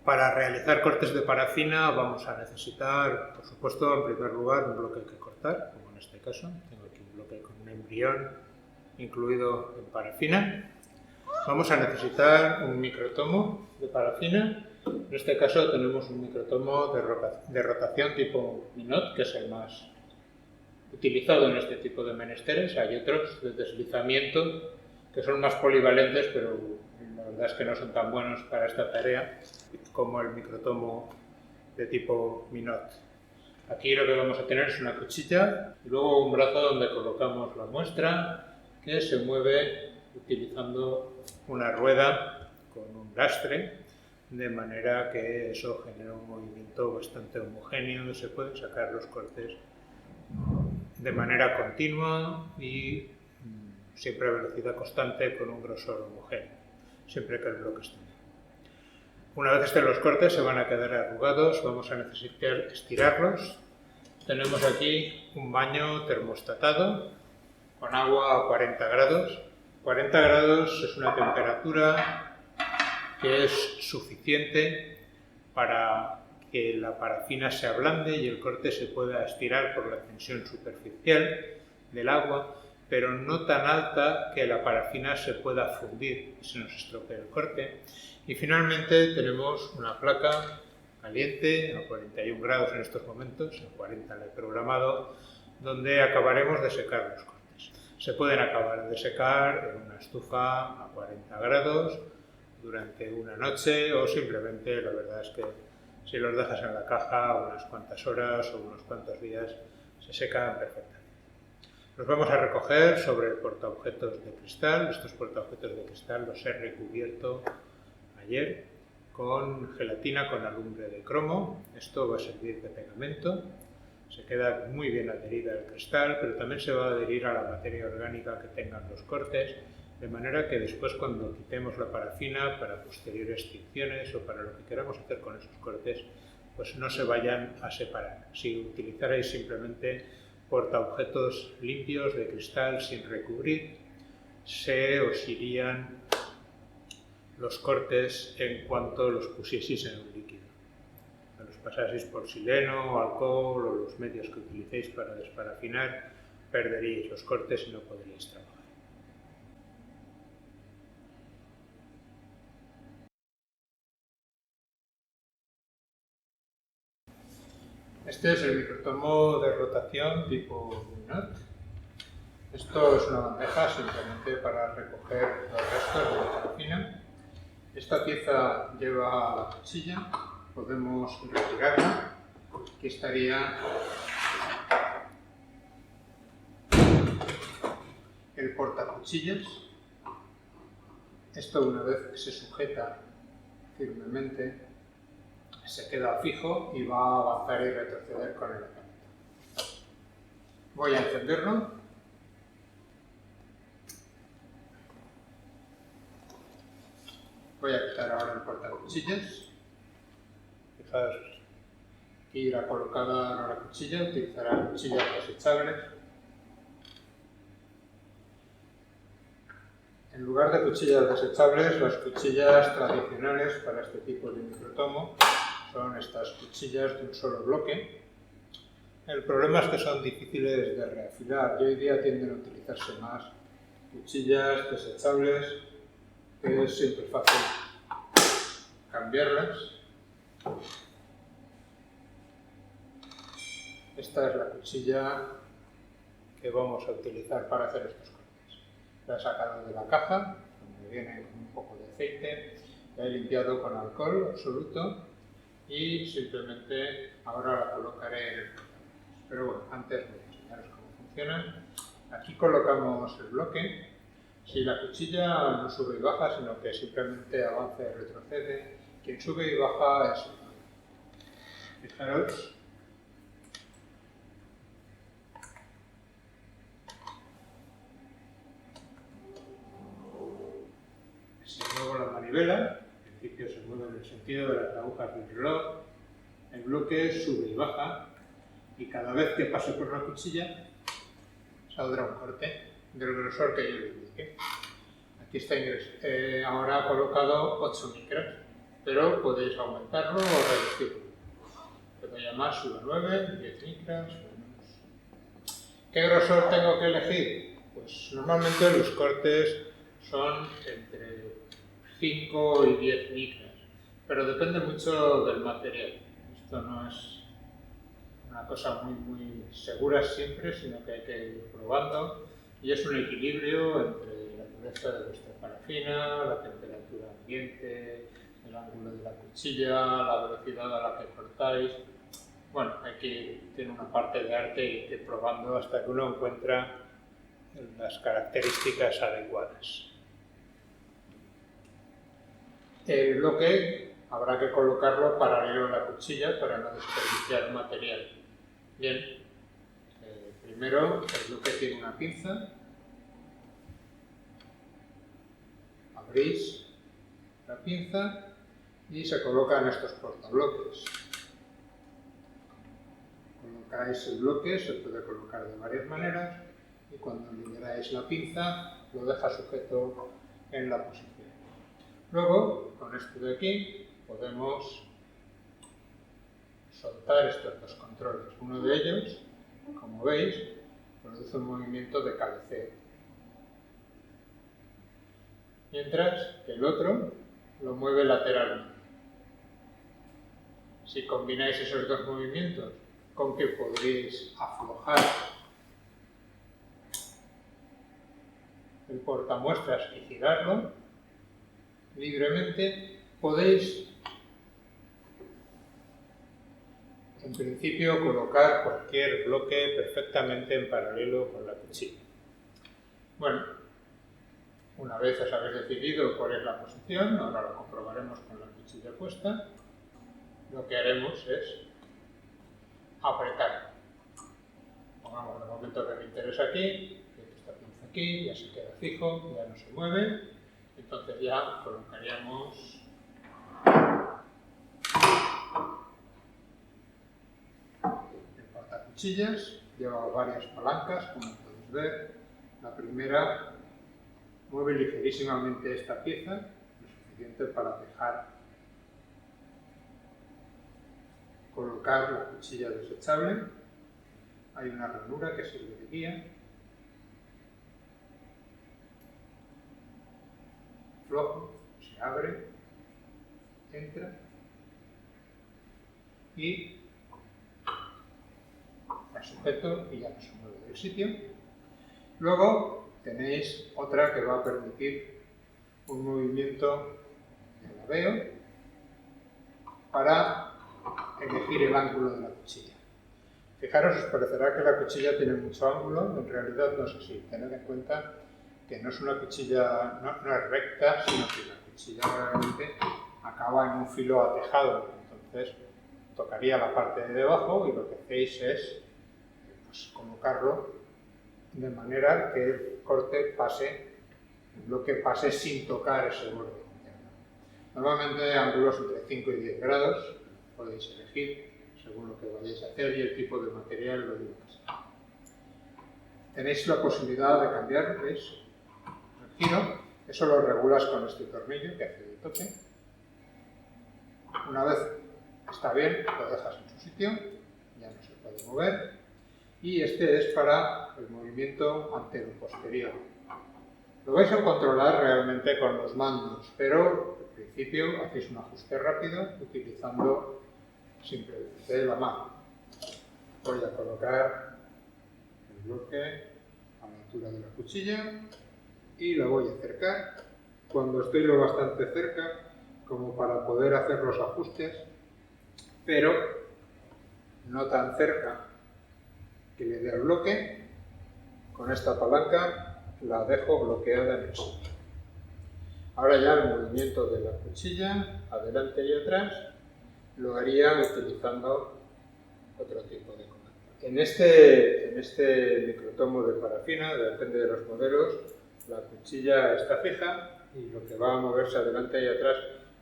Para realizar cortes de parafina vamos a necesitar, por supuesto, en primer lugar, un bloque que cortar, como en este caso. Tengo aquí un bloque con un embrión incluido en parafina. Vamos a necesitar un microtomo de parafina. En este caso tenemos un microtomo de rotación tipo Minot, que es el más utilizado en este tipo de menesteres. Hay otros de deslizamiento que son más polivalentes, pero la verdad es que no son tan buenos para esta tarea como el microtomo de tipo Minot. Aquí lo que vamos a tener es una cuchilla y luego un brazo donde colocamos la muestra, que se mueve utilizando una rueda con un lastre, de manera que eso genera un movimiento bastante homogéneo y se pueden sacar los cortes de manera continua y siempre a velocidad constante con un grosor homogéneo, siempre que el bloque esté bien. Una vez estén los cortes se van a quedar arrugados, vamos a necesitar estirarlos. Tenemos aquí un baño termostatado con agua a 40 grados. 40 grados es una temperatura que es suficiente para que la parafina se ablande y el corte se pueda estirar por la tensión superficial del agua, pero no tan alta que la parafina se pueda fundir y se nos estropee el corte. Y finalmente tenemos una placa caliente a 41 grados en estos momentos, a 40 la he programado, donde acabaremos de secar los cortes. Se pueden acabar de secar en una estufa a 40 grados durante una noche o simplemente, la verdad es que si los dejas en la caja unas cuantas horas o unos cuantos días se secan perfectamente. Los vamos a recoger sobre portaobjetos de cristal. Estos portaobjetos de cristal los he recubierto ayer con gelatina con alumbre de cromo. Esto va a servir de pegamento. Se queda muy bien adherida al cristal, pero también se va a adherir a la materia orgánica que tengan los cortes, de manera que después cuando quitemos la parafina para posteriores tinciones o para lo que queramos hacer con esos cortes, pues no se vayan a separar. Si utilizarais simplemente portaobjetos limpios de cristal sin recubrir, se os irían los cortes en cuanto los pusieseis en un líquido. Los pasaseis por sileno, alcohol o los medios que utilicéis para desparafinar, perderíais los cortes y no podríais trabajar. Este es el microtomo de rotación tipo Minot. Esto es una bandeja simplemente para recoger los restos de la parafina. Esta pieza lleva la cuchilla, podemos retirarla. Aquí estaría el portacuchillas. Esto, una vez que se sujeta firmemente, se queda fijo y va a avanzar y retroceder con el aparato. Voy a encenderlo. Voy a quitar ahora el portacuchillas. Fijaos, aquí irá colocada la cuchilla, utilizará cuchillas desechables. En lugar de cuchillas desechables, las cuchillas tradicionales para este tipo de microtomo son estas cuchillas de un solo bloque. El problema es que son difíciles de reafilar y hoy día tienden a utilizarse más cuchillas desechables, que es siempre fácil cambiarlas. Esta es la cuchilla que vamos a utilizar para hacer estos cortes. La he sacado de la caja, donde viene con un poco de aceite, la he limpiado con alcohol absoluto y simplemente ahora la colocaré en el portaaviones. Pero bueno, antes voy a enseñaros cómo funciona. Aquí colocamos el bloque. Si la cuchilla no sube y baja, sino que simplemente avanza y retrocede, quien sube y baja es el bloque. Fijaros. Si muevo la manivela, en principio se mueve en el sentido de las agujas del reloj, el bloque sube y baja, y cada vez que pase por la cuchilla saldrá un corte del grosor que yo le indique. Aquí está ahora colocado 8 micras. pero podéis aumentarlo o reducirlo. Que vaya más, sube 9, 10 micras, menos. ¿Qué grosor tengo que elegir? Pues normalmente los cortes son entre 5 y 10 micras, pero depende mucho del material. Esto no es una cosa muy segura siempre, sino que hay que ir probando, y es un equilibrio entre la dureza de vuestra parafina, la temperatura ambiente, el ángulo de la cuchilla, la velocidad a la que cortáis. Bueno, tiene una parte de arte y ir probando hasta que uno encuentra las características adecuadas. El bloque habrá que colocarlo paralelo a la cuchilla para no desperdiciar material. Bien, primero el bloque tiene una pinza, abrís la pinza y se colocan estos portabloques. Colocáis el bloque, se puede colocar de varias maneras, y cuando liberáis la pinza lo deja sujeto en la posición. Luego, con esto de aquí, podemos soltar estos dos controles. Uno de ellos, como veis, produce un movimiento de cabeceo, mientras que el otro lo mueve lateralmente. Si combináis esos dos movimientos con que podréis aflojar el portamuestras y girarlo libremente, podéis en principio colocar cualquier bloque perfectamente en paralelo con la cuchilla. Bueno, una vez os habéis decidido cuál es la posición, ahora lo comprobaremos con la cuchilla puesta, lo que haremos es apretar. Pongamos el momento que me interesa aquí, esta pinza aquí, ya se queda fijo, ya no se mueve, entonces ya colocaríamos el portacuchillas. Lleva varias palancas, como podéis ver. La primera mueve ligerísimamente esta pieza, lo suficiente para dejar colocar la cuchilla desechable. Hay una ranura que sirve de guía. Flojo, se abre, entra y la sujeto y ya no se mueve del sitio. Luego tenéis otra que va a permitir un movimiento de laveo para elegir el ángulo de la cuchilla. Fijaros, os parecerá que la cuchilla tiene mucho ángulo, en realidad no es así. Tened en cuenta que no es una cuchilla, no es recta, sino que la cuchilla realmente acaba en un filo atejado. Entonces tocaría la parte de debajo y lo que hacéis es colocarlo de manera que el corte pase, el bloque pase sin tocar ese borde interno. Normalmente ángulos entre 5 y 10 grados podéis elegir según lo que vayáis a hacer y el tipo de material lo digo que sea. Tenéis la posibilidad de cambiar, ¿veis? El giro, eso lo regulas con este tornillo que hace de tope. Una vez está bien, lo dejas en su sitio, ya no se puede mover. Y este es para el movimiento antero-posterior. Lo vais a controlar realmente con los mandos, pero al principio hacéis un ajuste rápido utilizando simplemente la mano. Voy a colocar el bloque a la altura de la cuchilla y lo voy a acercar. Cuando estoy lo bastante cerca como para poder hacer los ajustes, pero no tan cerca que le dé al bloque, con esta palanca la dejo bloqueada en el sitio. Ahora ya el movimiento de la cuchilla, adelante y atrás, lo haría utilizando otro tipo de comando. En este microtomo de parafina, depende de los modelos, la cuchilla está fija y lo que va a moverse adelante y atrás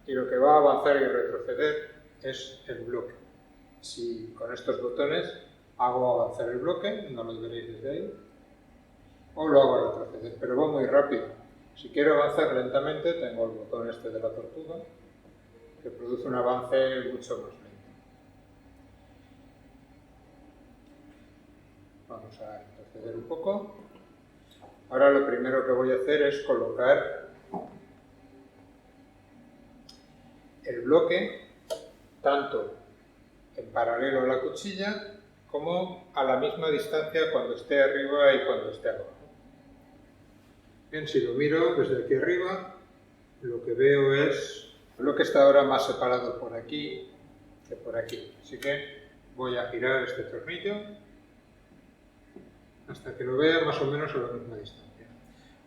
y lo que va a avanzar y retroceder es el bloque. Si con estos botones hago avanzar el bloque, no lo veréis desde ahí, o lo hago retroceder, pero va muy rápido. Si quiero avanzar lentamente, tengo el botón este de la tortuga, que produce un avance mucho más lento. Vamos a retroceder un poco. Ahora lo primero que voy a hacer es colocar el bloque tanto en paralelo a la cuchilla como a la misma distancia cuando esté arriba y cuando esté abajo. Bien, si lo miro desde aquí arriba, lo que veo es el bloque está ahora más separado por aquí que por aquí. Así que voy a girar este tornillo hasta que lo vea más o menos a la misma distancia.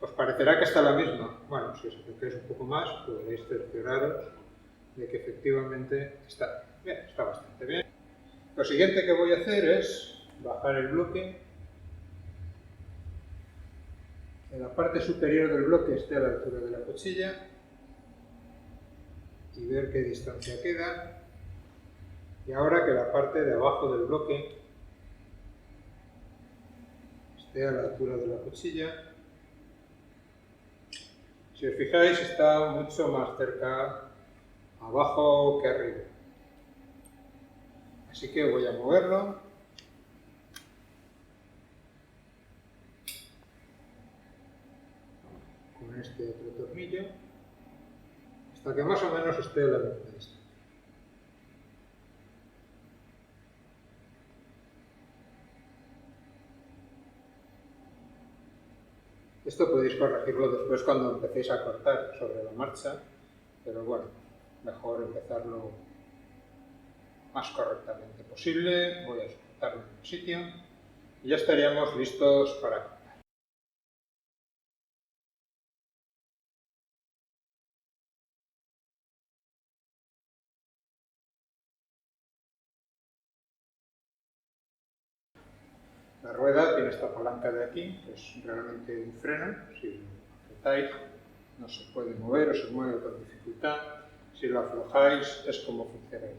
¿Os parecerá que está a la misma? Bueno, si os acercáis un poco más, podréis cercioraros de que efectivamente está bien, está bastante bien. Lo siguiente que voy a hacer es bajar el bloque, que la parte superior del bloque esté a la altura de la cuchilla y ver qué distancia queda. Y ahora que la parte de abajo del bloque esté a la altura de la cuchilla. Si os fijáis, está mucho más cerca abajo que arriba. Así que voy a moverlo. Con este otro tornillo. Hasta que más o menos esté a la misma distancia. Esto podéis corregirlo después cuando empecéis a cortar sobre la marcha, pero bueno, mejor empezarlo más correctamente posible. Voy a sujetarlo en el sitio y ya estaríamos listos para cortar. La rueda tiene esta palanca de aquí, que es realmente un freno. Si lo apretáis no se puede mover o se mueve con dificultad. Si lo aflojáis es como funcionaría.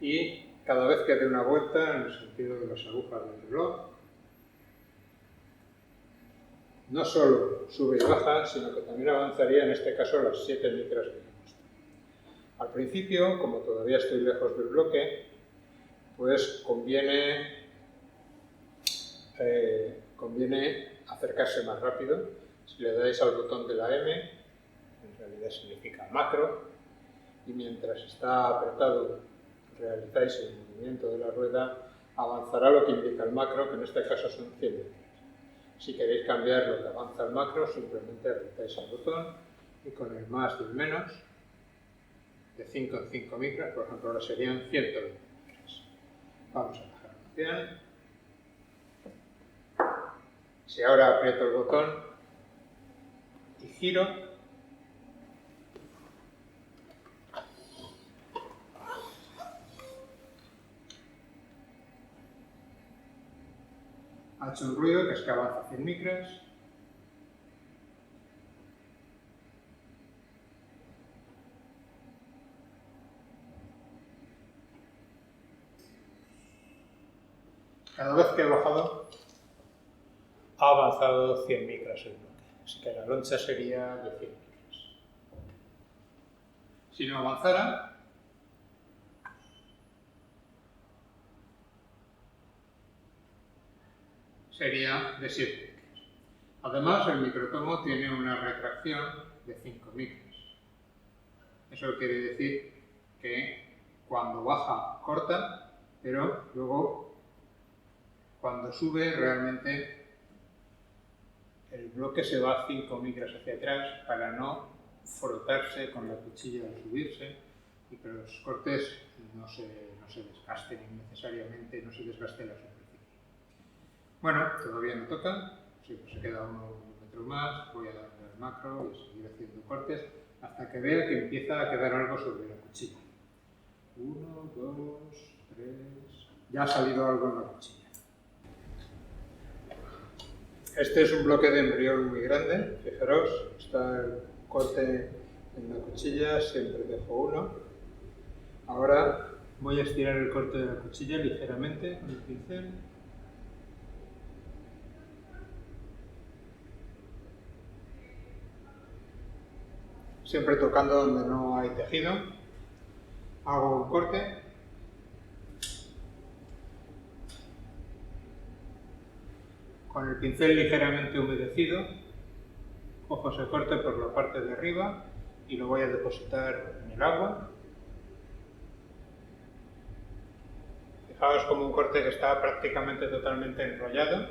Y cada vez que dé una vuelta en el sentido de las agujas del reloj, no solo sube y baja, sino que también avanzaría en este caso las 7 micras que he puesto. Al principio, como todavía estoy lejos del bloque, pues conviene acercarse más rápido. Si le dais al botón de la M, en realidad significa macro, y mientras está apretado realizáis el movimiento de la rueda, avanzará lo que indica el macro, que en este caso son 100 metros. Si queréis cambiar lo que avanza el macro, simplemente apretáis el botón y con el más y el menos, de 5 en 5 micras, por ejemplo, ahora serían 120 micras. Vamos a bajar la opción. Si ahora aprieto el botón y giro, ha hecho un ruido que es que avanza 100 micras. Cada vez que he bajado, ha avanzado 100 micras el bloque. Así que la loncha sería de 100 micras. Si no avanzara, sería de 7 micras. Además, el microtomo tiene una retracción de 5 micras. Eso quiere decir que cuando baja corta, pero luego cuando sube realmente el bloque se va 5 micras hacia atrás para no frotarse con la cuchilla al subirse y que los cortes no se desgasten innecesariamente, no se desgaste la superficie. Bueno, todavía no toca, sí, pues se queda un metro más, voy a darle al macro y seguir haciendo cortes hasta que vea que empieza a quedar algo sobre la cuchilla. 1, 2, 3... Ya ha salido algo en la cuchilla. Este es un bloque de embrión muy grande, fijaros, está el corte en la cuchilla, siempre dejo uno. Ahora voy a estirar el corte de la cuchilla ligeramente con el pincel. Siempre tocando donde no hay tejido. hago un corte. Con el pincel ligeramente humedecido, cojo ese corte por la parte de arriba y lo voy a depositar en el agua. Fijaos como un corte que está prácticamente totalmente enrollado.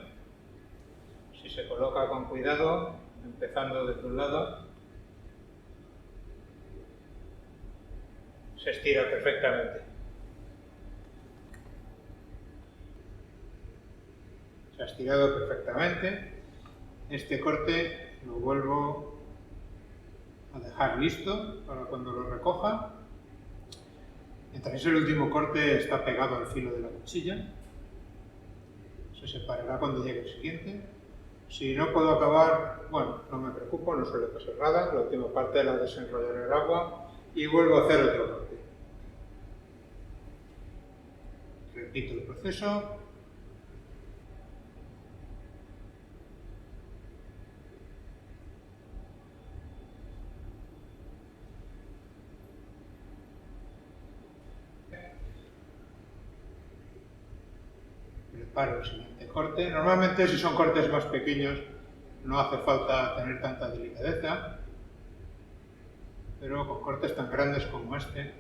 Si se coloca con cuidado, empezando desde un lado, se estira perfectamente. Se ha estirado perfectamente. Este corte lo vuelvo a dejar listo para cuando lo recoja. Mientras el último corte está pegado al filo de la cuchilla. Se separará cuando llegue el siguiente. Si no puedo acabar, bueno, no me preocupo, no suele pasar nada. La última parte la desenrollo en el agua y vuelvo a hacer otro corte. Repito el proceso. Preparo el siguiente corte. Normalmente, si son cortes más pequeños, no hace falta tener tanta delicadeza, pero con cortes tan grandes como este,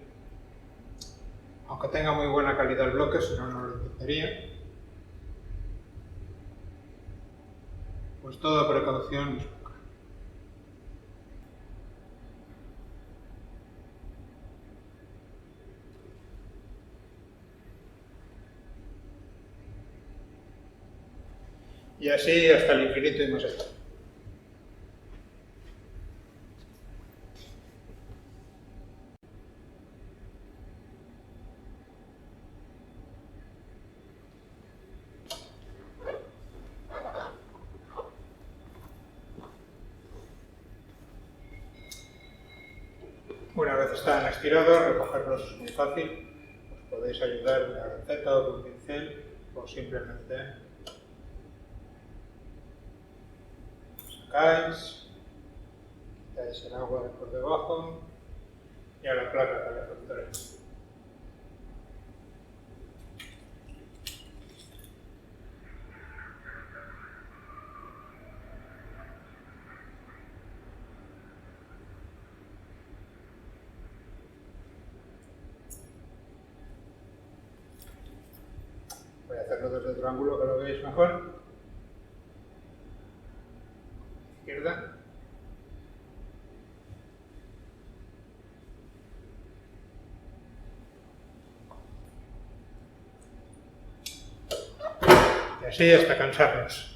aunque tenga muy buena calidad el bloque, si no, no lo intentaría, pues toda precaución es poca. Y así hasta el infinito y más allá. Una vez están estirados, recogerlos es muy fácil. Os podéis ayudar con una lanceta o con un pincel o simplemente sacáis, quitáis el agua de por debajo y a la placa calefactora. Voy a hacerlo desde otro ángulo que lo veáis mejor. Izquierda. Y así hasta cansarnos.